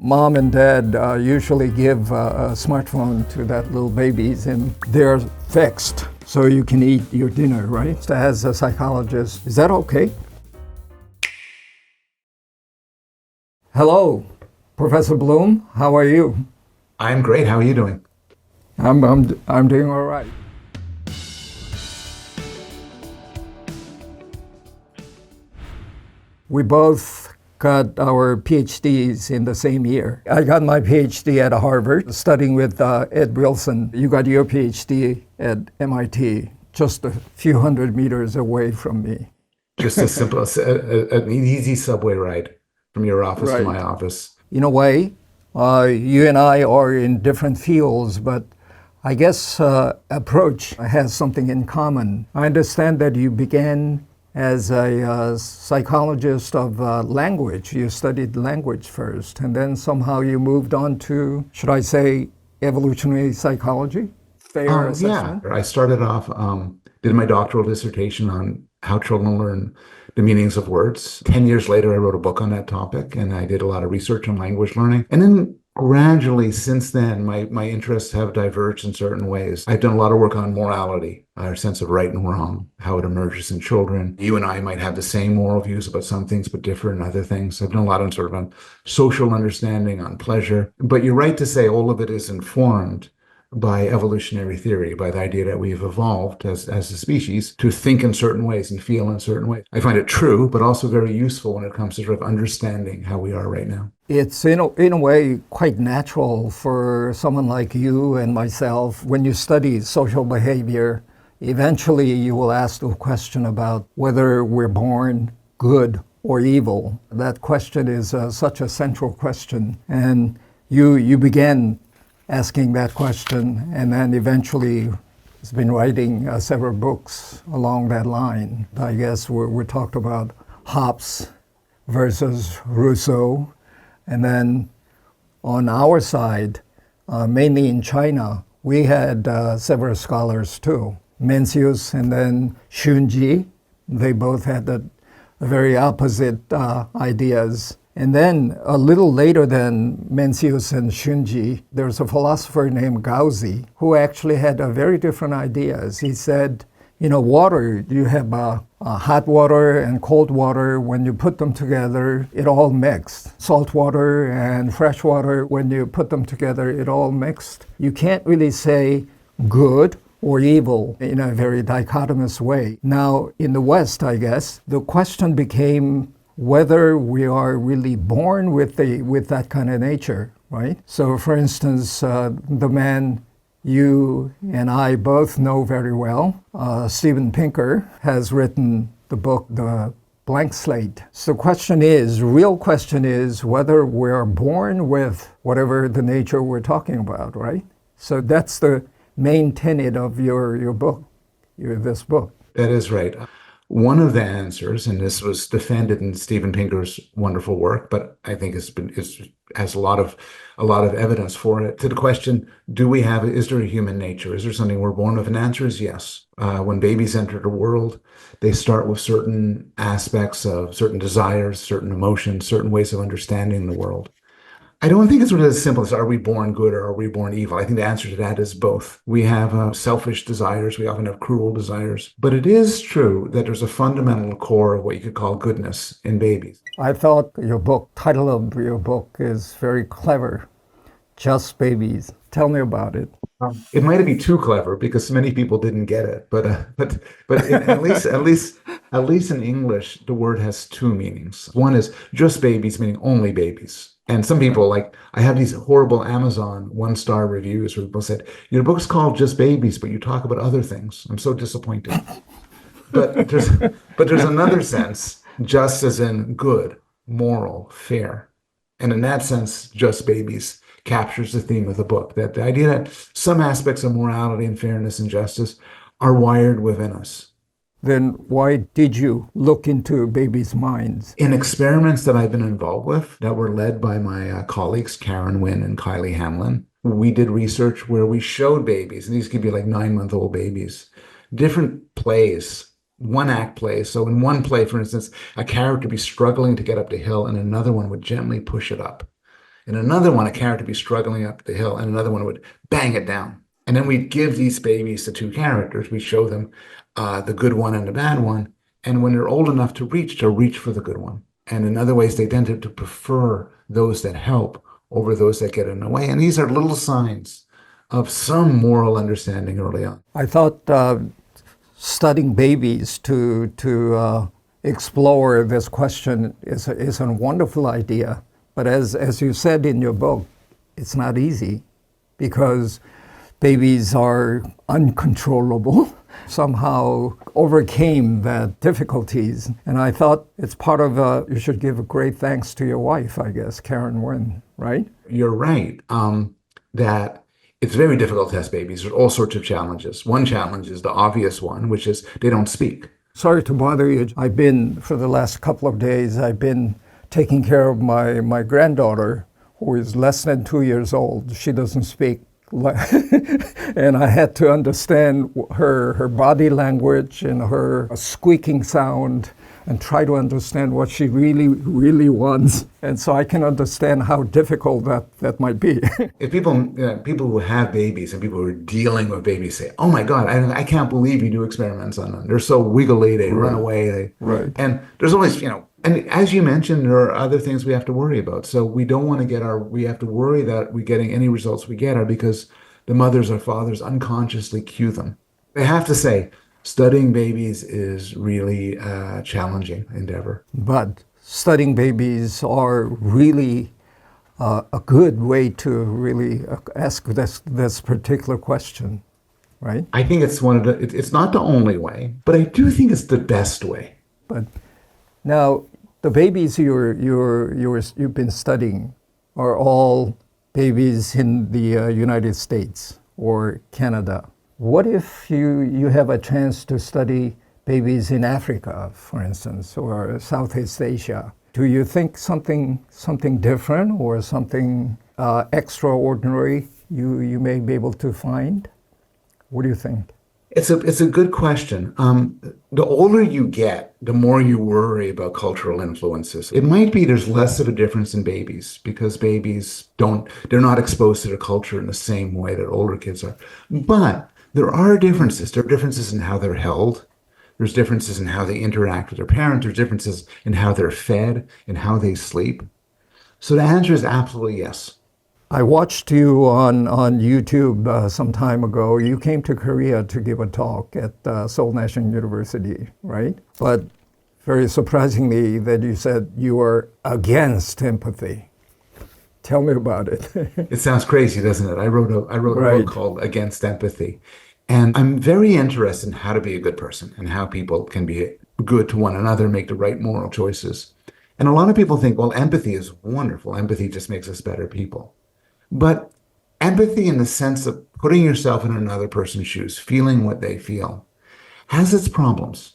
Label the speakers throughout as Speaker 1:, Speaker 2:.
Speaker 1: Mom and dad usually give a smartphone to that little babies and they're fixed so you can eat your dinner, right? As a psychologist, is that okay? Hello, Professor Bloom, how are you?
Speaker 2: I'm great, how are you doing?
Speaker 1: I'm doing all right. We both got our PhDs in the same year. I got my PhD at Harvard, studying with Ed Wilson. You got your PhD at MIT, just a few hundred meters away from me.
Speaker 2: Just as simple as an easy subway ride from your office
Speaker 1: Right.
Speaker 2: to my office.
Speaker 1: In a way, you and I are in different fields, but I guess approach has something in common. I understand that you began as a psychologist of language. You studied language first, and then somehow you moved on to, should I say, evolutionary psychology? Fair assessment?
Speaker 2: Yeah, I started off, did my doctoral dissertation on how children learn the meanings of words. 10 years later, I wrote a book on that topic, and I did a lot of research on language learning. And then gradually, since then, my interests have diverged in certain ways. I've done a lot of work on morality, our sense of right and wrong, how it emerges in children. You and I might have the same moral views about some things, but differ in other things. I've done a lot on sort of on social understanding, on pleasure. But you're right to say all of it is informed by evolutionary theory, by the idea that we've evolved as a species to think in certain ways and feel in certain ways. I find it true, but also very useful when it comes to sort of understanding how we are right now.
Speaker 1: It's in a way quite natural for someone like you and myself. When you study social behavior, eventually you will ask the question about whether we're born good or evil. That question is such a central question. And you began asking that question, and then eventually has been writing several books along that line. I guess we talked about Hobbes versus Rousseau, and then on our side, mainly in China, we had several scholars too. Mencius and then Xunji, they both had the very opposite ideas. And then a little later than Mencius and Xunji, there's a philosopher named Gaozi who actually had very different ideas. He said, you know, water, you have hot water and cold water. When you put them together, it all mixed. Salt water and fresh water, when you put them together, it all mixed. You can't really say good or evil in a very dichotomous way. Now, in the West, I guess, the question became whether we are really born with that kind of nature, right? So for instance, the man you and I both know very well, Steven Pinker, has written the book, The Blank Slate. So the real question is whether we're born with whatever the nature we're talking about, right? So that's the main tenet of your book, this book.
Speaker 2: That is right. One of the answers, and this was defended in Steven Pinker's wonderful work, but I think has a lot of evidence for it, to the question, is there a human nature? Is there something we're born with? And the answer is yes. When babies enter the world, they start with certain aspects of certain desires, certain emotions, certain ways of understanding the world. I don't think it's really as simple as are we born good or are we born evil? I think the answer to that is both. We have selfish desires. We often have cruel desires. But it is true that there's a fundamental core of what you could call goodness in babies.
Speaker 1: I thought title of your book is very clever. Just Babies. Tell me about it.
Speaker 2: It might be too clever because many people didn't get it. But at least in English, the word has two meanings. One is just babies, meaning only babies. And some people, like, I have these horrible Amazon 1-star reviews where people said, your book's called Just Babies, but you talk about other things. I'm so disappointed. But there's another sense, just as in good, moral, fair. And in that sense, Just Babies captures the theme of the book, that the idea that some aspects of morality and fairness and justice are wired within us.
Speaker 1: Then why did you look into babies' minds?
Speaker 2: In experiments that I've been involved with that were led by my colleagues, Karen Wynn and Kylie Hamlin, we did research where we showed babies, and these could be like 9-month-old babies, different plays, one-act plays. So in one play, for instance, a character would be struggling to get up the hill and another one would gently push it up. In another one, a carrot would be struggling up the hill, and another one would bang it down. And then we'd give these babies the two characters. We show them the good one and the bad one. And when they're old enough to reach, they'll reach for the good one. And in other ways, they tend to prefer those that help over those that get in the way. And these are little signs of some moral understanding early on.
Speaker 1: I thought studying babies to explore this question is a wonderful idea. But as you said in your book, it's not easy because babies are uncontrollable, somehow overcame the difficulties. And I thought it's part of, you should give a great thanks to your wife, I guess, Karen Wynn, right?
Speaker 2: You're right, that it's very difficult to test babies. There's all sorts of challenges. One challenge is the obvious one, which is they don't speak.
Speaker 1: Sorry to bother you. For the last couple of days, I've been taking care of my granddaughter, who is less than 2 years old. She doesn't speak. And I had to understand her body language and her squeaking sound and try to understand what she really wants. And so I can understand how difficult that might be.
Speaker 2: If people who have babies and people who are dealing with babies say, oh my God, I can't believe you do experiments on them. They're so wiggly, they run away.
Speaker 1: Right.
Speaker 2: And there's always, and as you mentioned, there are other things we have to worry about. So we don't want to we have to worry that we're getting any results we get are because the mothers or fathers unconsciously cue them. I have to say, studying babies is really a challenging endeavor.
Speaker 1: But studying babies are really a good way to really ask this particular question, right?
Speaker 2: I think it's it's not the only way, but I do think it's the best way.
Speaker 1: But now, the babies you've been studying are all babies in the United States or Canada. What if you have a chance to study babies in Africa, for instance, or Southeast Asia? Do you think something different or something extraordinary you may be able to find? What do you think?
Speaker 2: It's a good question. The older you get, the more you worry about cultural influences. It might be there's less of a difference in babies because babies they're not exposed to their culture in the same way that older kids are. But there are differences. There are differences in how they're held. There's differences in how they interact with their parents. There's differences in how they're fed and how they sleep. So the answer is absolutely yes.
Speaker 1: I watched you on YouTube some time ago. You came to Korea to give a talk at Seoul National University, right? But very surprisingly that you said you were against empathy. Tell me about it.
Speaker 2: It sounds crazy, doesn't it? I wrote a
Speaker 1: Right.
Speaker 2: book called Against Empathy. And I'm very interested in how to be a good person and how people can be good to one another, make the right moral choices. And a lot of people think, well, empathy is wonderful. Empathy just makes us better people. But empathy in the sense of putting yourself in another person's shoes, feeling what they feel, has its problems.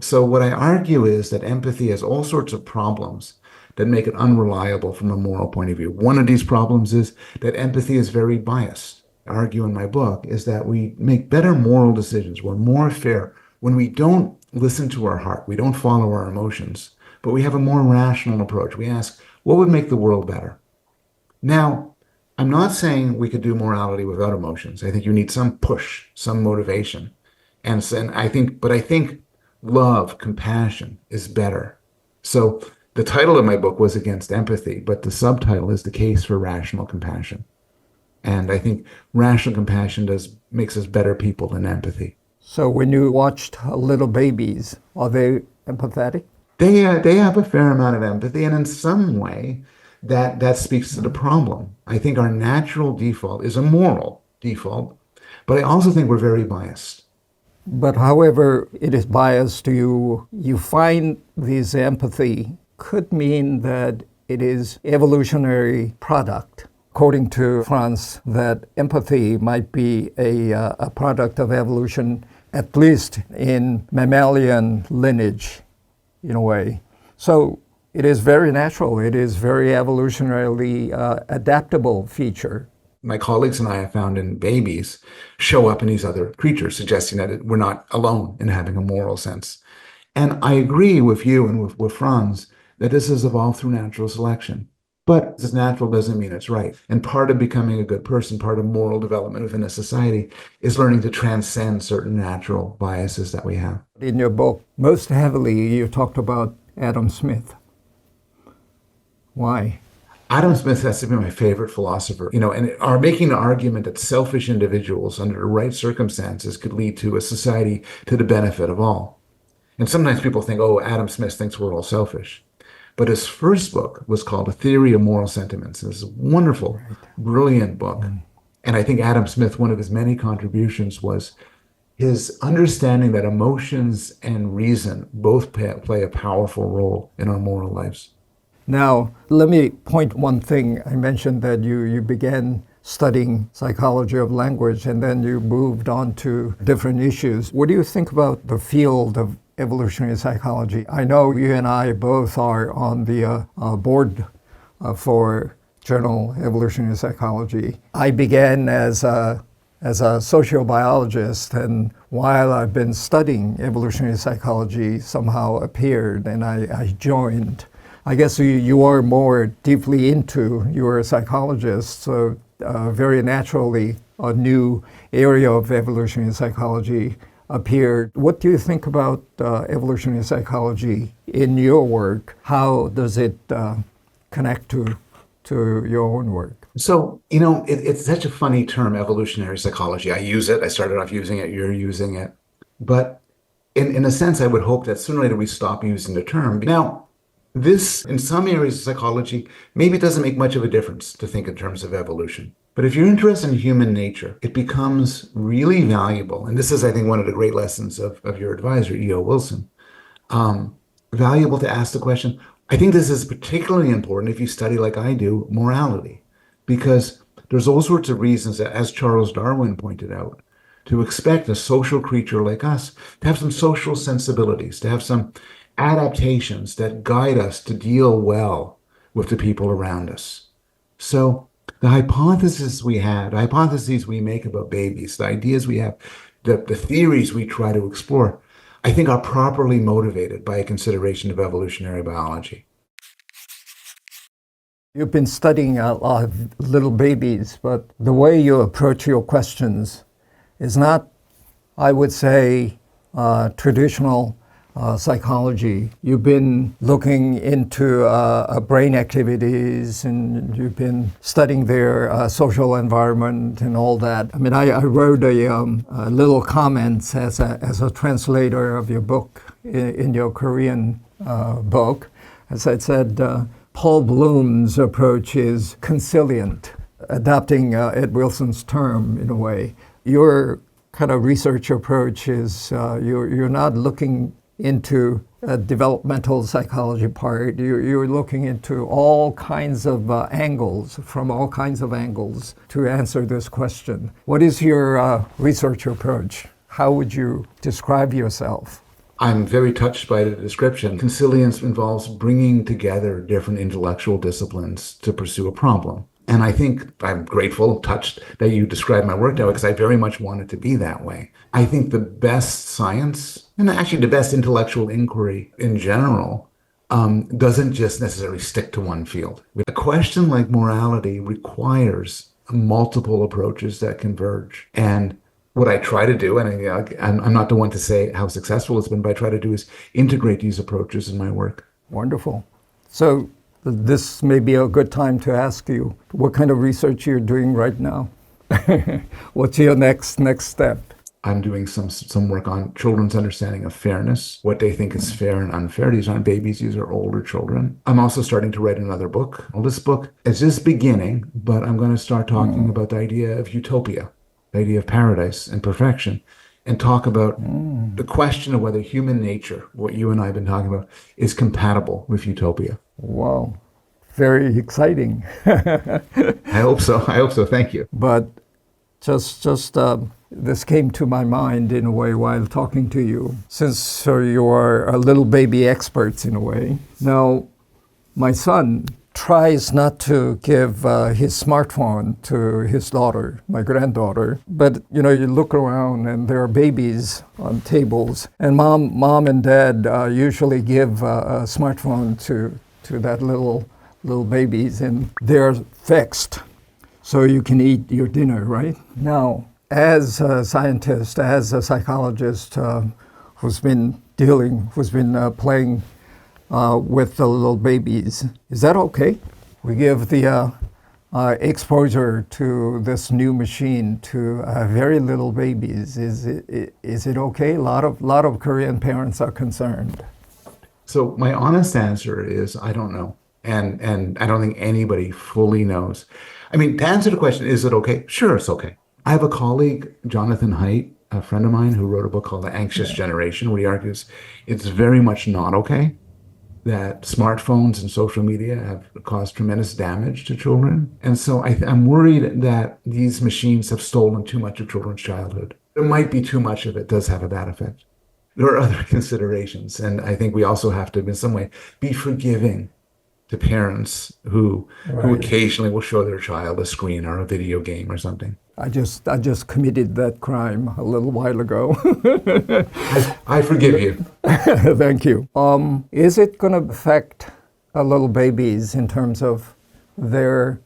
Speaker 2: So what I argue is that empathy has all sorts of problems that make it unreliable from a moral point of view. One of these problems is that empathy is very biased. I argue in my book is that we make better moral decisions. We're more fair when we don't listen to our heart. We don't follow our emotions, but we have a more rational approach. We ask, what would make the world better? Now, I'm not saying we could do morality without emotions. I think you need some push, some motivation. And I think love, compassion is better. So the title of my book was Against Empathy, but the subtitle is The Case for Rational Compassion. And I think rational compassion makes us better people than empathy.
Speaker 1: So when you watched little babies, are they empathetic?
Speaker 2: They have a fair amount of empathy, and in some way, that speaks to the problem. I think our natural default is a moral default, but I also think we're very biased.
Speaker 1: But however it is biased to you, you find this empathy could mean that it is evolutionary product. According to Franz, that empathy might be a product of evolution, at least in mammalian lineage, in a way. So it is very natural. It is very evolutionarily adaptable feature.
Speaker 2: My colleagues and I have found in babies show up in these other creatures, suggesting that we're not alone in having a moral sense. And I agree with you and with Franz that this has evolved through natural selection. But it's natural doesn't mean it's right. And part of becoming a good person, part of moral development within a society is learning to transcend certain natural biases that we have.
Speaker 1: In your book, most heavily, you talked about Adam Smith. Why?
Speaker 2: Adam Smith has to be my favorite philosopher, and are making an argument that selfish individuals under the right circumstances could lead to a society to the benefit of all. And sometimes people think, oh, Adam Smith thinks we're all selfish. But his first book was called A Theory of Moral Sentiments. It's a wonderful, brilliant book. And I think Adam Smith, one of his many contributions was his understanding that emotions and reason both play a powerful role in our moral lives.
Speaker 1: Now, let me point one thing. I mentioned that you began studying psychology of language and then you moved on to different issues. What do you think about the field of evolutionary psychology? I know you and I both are on the board for Journal Evolutionary Psychology. I began as a sociobiologist, and while I've been studying evolutionary psychology, somehow appeared and I joined. I guess you are more deeply into, you're a psychologist, so very naturally a new area of evolutionary psychology appeared. What do you think about evolutionary psychology in your work? How does it connect to your own work?
Speaker 2: So, it's such a funny term, evolutionary psychology. I use it. I started off using it. You're using it. But in a sense, I would hope that sooner or later we stop using the term. Now, this, in some areas of psychology, maybe it doesn't make much of a difference to think in terms of evolution. But if you're interested in human nature, it becomes really valuable. And this is, I think, one of the great lessons of your advisor, E.O. Wilson. Valuable to ask the question. I think this is particularly important if you study, like I do, morality. Because there's all sorts of reasons that, as Charles Darwin pointed out, to expect a social creature like us to have some social sensibilities, to have some adaptations that guide us to deal well with the people around us. So the hypotheses we make about babies, the ideas we have, the theories we try to explore, I think are properly motivated by a consideration of evolutionary biology.
Speaker 1: You've been studying a lot of little babies, but the way you approach your questions is not, I would say, traditional psychology. You've been looking into brain activities, and you've been studying their social environment and all that. I mean, I wrote a little comments as a translator of your book in your Korean book. As I said, Paul Bloom's approach is consilient, adopting Ed Wilson's term in a way. Your kind of research approach is you're not looking into a developmental psychology part. You're looking into all kinds of angles, from all kinds of angles, to answer this question. What is your research approach? How would you describe yourself?
Speaker 2: I'm very touched by the description. Consilience involves bringing together different intellectual disciplines to pursue a problem. And I think I'm grateful, touched that you described my work that way, because I very much want it to be that way. I think the best science, and actually the best intellectual inquiry in general, doesn't just necessarily stick to one field. A question like morality requires multiple approaches that converge. And what I try to do, and I'm not the one to say how successful it's been, but I try to do is integrate these approaches in my work.
Speaker 1: Wonderful. So this may be a good time to ask you what kind of research you're doing right now. What's your next step?
Speaker 2: I'm doing some work on children's understanding of fairness, what they think is fair and unfair. These aren't babies, these are older children. I'm also starting to write another book. Well, this book is just beginning, but I'm going to start talking about the idea of utopia, the idea of paradise and perfection, and talk about the question of whether human nature, what you and I have been talking about, is compatible with utopia.
Speaker 1: Wow, very exciting.
Speaker 2: I hope so. Thank you.
Speaker 1: But just this came to my mind in a way while talking to you, since you are a little baby experts in a way. Now, my son tries not to give his smartphone to his daughter, my granddaughter. But you look around and there are babies on tables, and mom and dad usually give a smartphone to that little little babies and they're fixed so you can eat your dinner, right? Now, as a scientist, as a psychologist who's been playing with the little babies, is that okay? We give the exposure to this new machine to very little babies. Is it okay? A lot of Korean parents are concerned.
Speaker 2: So my honest answer is I don't know. And I don't think anybody fully knows. I mean, to answer the question, is it okay? Sure, it's okay. I have a colleague, Jonathan Haidt, a friend of mine, who wrote a book called The Anxious Generation, where he argues it's very much not okay that smartphones and social media have caused tremendous damage to children. And so I'm worried that these machines have stolen too much of children's childhood. There might be too much of it does have a bad effect. There are other considerations. And I think we also have to, in some way, be forgiving to parents who occasionally will show their child a screen or a video game or something.
Speaker 1: I just committed that crime a little while ago.
Speaker 2: I forgive you.
Speaker 1: Thank you. Is it going to affect little babies in terms of their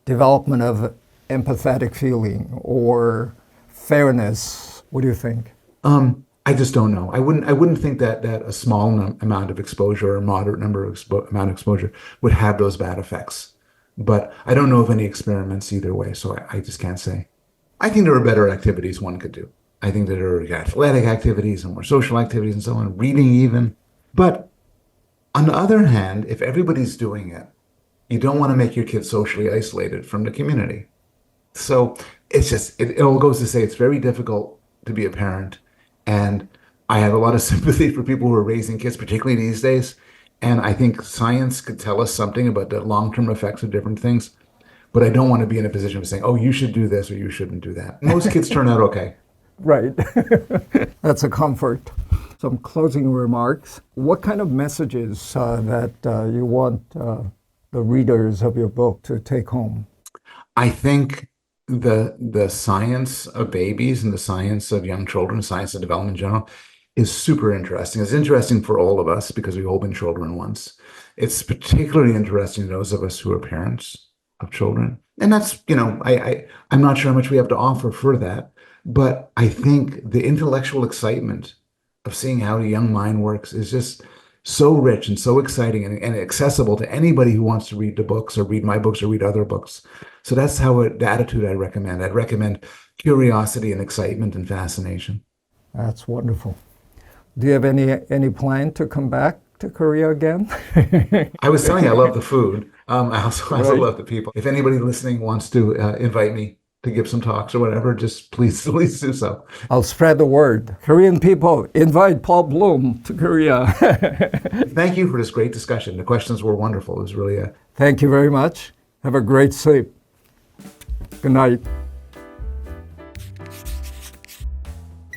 Speaker 1: development of empathetic feeling or fairness? What do you think?
Speaker 2: I just don't know. I wouldn't think that a small amount of exposure or moderate amount of exposure would have those bad effects. But I don't know of any experiments either way, so I just can't say. I think there are better activities one could do. I think there are athletic activities and more social activities and so on, reading even. But on the other hand, if everybody's doing it, you don't want to make your kids socially isolated from the community. So it's just, it all goes to say it's very difficult to be a parent. And I have a lot of sympathy for people who are raising kids, particularly these days. And I think science could tell us something about the long-term effects of different things. But I don't want to be in a position of saying, oh, you should do this or you shouldn't do that. Most kids turn out okay.
Speaker 1: Right. That's a comfort. Some closing remarks. What kind of messages that you want the readers of your book to take home?
Speaker 2: I think the science of babies and the science of young children, science of development in general, is super interesting. It's interesting for all of us because we've all been children once. It's particularly interesting to those of us who are parents of children. And that's, I'm not sure how much we have to offer for that, but I think the intellectual excitement of seeing how the young mind works is just so rich and so exciting and accessible to anybody who wants to read the books or read my books or read other books. So that's the attitude I'd recommend. I'd recommend curiosity and excitement and fascination.
Speaker 1: That's wonderful. Do you have any plan to come back to Korea again?
Speaker 2: I was telling you, I love the food. I also love the people. If anybody listening wants to invite me to give some talks or whatever, just please do so.
Speaker 1: I'll spread the word. Korean people, invite Paul Bloom to Korea.
Speaker 2: Thank you for this great discussion. The questions were wonderful. It was really
Speaker 1: Thank you very much. Have a great sleep. Good night.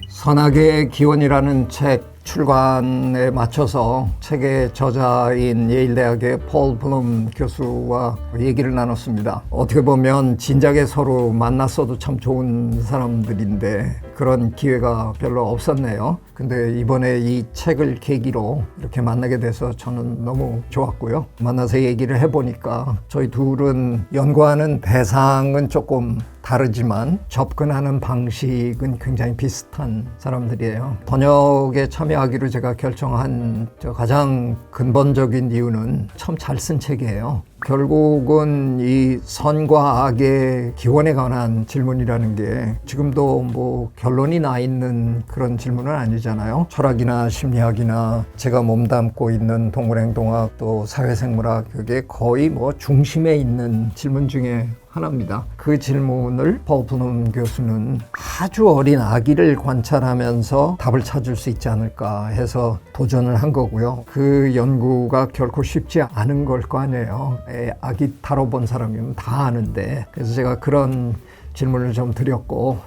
Speaker 1: 선악의 기원이라는 책 출간에 맞춰서 책의 저자인 예일대학의 폴 블룸 교수와 얘기를 나눴습니다. 어떻게 보면 진작에 서로 만났어도 참 좋은 사람들인데 그런 기회가 별로 없었네요. 근데 이번에 이 책을 계기로 이렇게 만나게 돼서 저는 너무 좋았고요. 만나서 얘기를 해보니까 저희 둘은 연구하는 대상은 조금 다르지만 접근하는 방식은 굉장히 비슷한 사람들이에요. 번역에 참여하기로 제가 결정한 가장 근본적인 이유는 참 잘 쓴 책이에요. 결국은 이 선과 악의 기원에 관한 질문이라는 게 지금도 뭐 결론이 나 있는 그런 질문은 아니잖아요. 철학이나 심리학이나 제가 몸담고 있는 동물행동학 또 사회생물학 그게 거의 뭐 중심에 있는 질문 중에 하나입니다. 그 질문을 폴 블룸 교수는 아주 어린 아기를 관찰하면서 답을 찾을 수 있지 않을까 해서 도전을 한 거고요. 그 연구가 결코 쉽지 않은 걸 거 아니에요. 아기 다뤄본 사람이면 다 아는데 그래서 제가 그런 질문을 좀 드렸고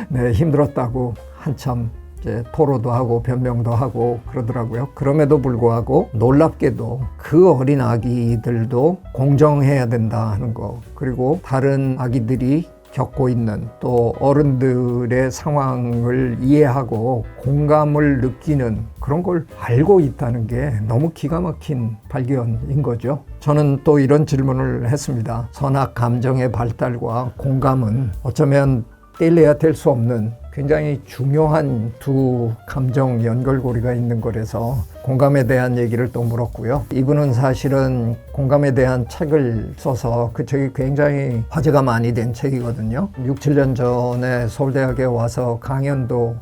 Speaker 1: 네, 힘들었다고 한참 이제 토로도 하고 변명도 하고 그러더라고요. 그럼에도 불구하고 놀랍게도 그 어린 아기들도 공정해야 된다 하는 거 그리고 다른 아기들이 겪고 있는 또 어른들의 상황을 이해하고 공감을 느끼는 그런 걸 알고 있다는 게 너무 기가 막힌 발견인 거죠. 저는 또 이런 질문을 했습니다. 선악 감정의 발달과 공감은 어쩌면 떼려야 될 수 없는 굉장히 중요한 두 감정 연결고리가 있는 거라서 공감에 대한 얘기를 또 물었고요. 이분은 사실은 공감에 대한 책을 써서 그 책이 굉장히 화제가 많이 된 책이거든요. 6, 7년 전에 서울대학에 와서 강연도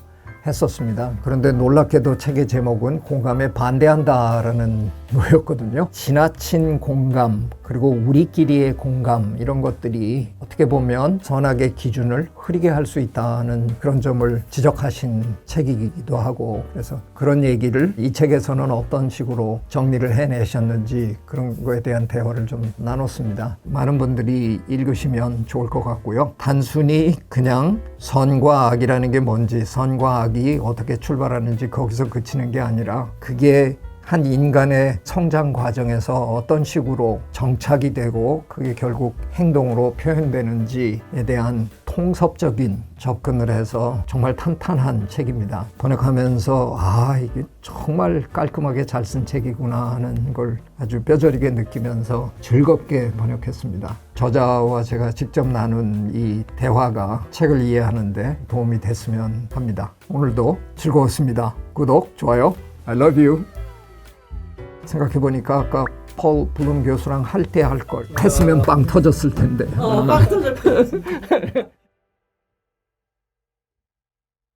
Speaker 1: 했었습니다. 그런데 놀랍게도 책의 제목은 공감에 반대한다라는 노였거든요. 지나친 공감, 그리고 우리끼리의 공감, 이런 것들이 어떻게 보면 선악의 기준을 흐리게 할 수 있다는 그런 점을 지적하신 책이기도 하고, 그래서 그런 얘기를 이 책에서는 어떤 식으로 정리를 해내셨는지 그런 거에 대한 대화를 좀 나눴습니다. 많은 분들이 읽으시면 좋을 것 같고요. 단순히 그냥 선과 악이라는 게 뭔지, 선과 악이 어떻게 출발하는지 거기서 그치는 게 아니라 그게 한 인간의 성장 과정에서 어떤 식으로 정착이 되고 그게 결국 행동으로 표현되는지에 대한 통섭적인 접근을 해서 정말 탄탄한 책입니다. 번역하면서 이게 정말 깔끔하게 잘 쓴 책이구나 하는 걸 아주 뼈저리게 느끼면서 즐겁게 번역했습니다. 저자와 제가 직접 나눈 이 대화가 책을 이해하는 데 도움이 됐으면 합니다. 오늘도 즐거웠습니다. 구독, 좋아요. I love you. 생각해보니까 아까 폴 블룸 교수랑 할 때 할 걸 했으면 빵 터졌을 텐데.
Speaker 3: 빵 터질 뻔했어.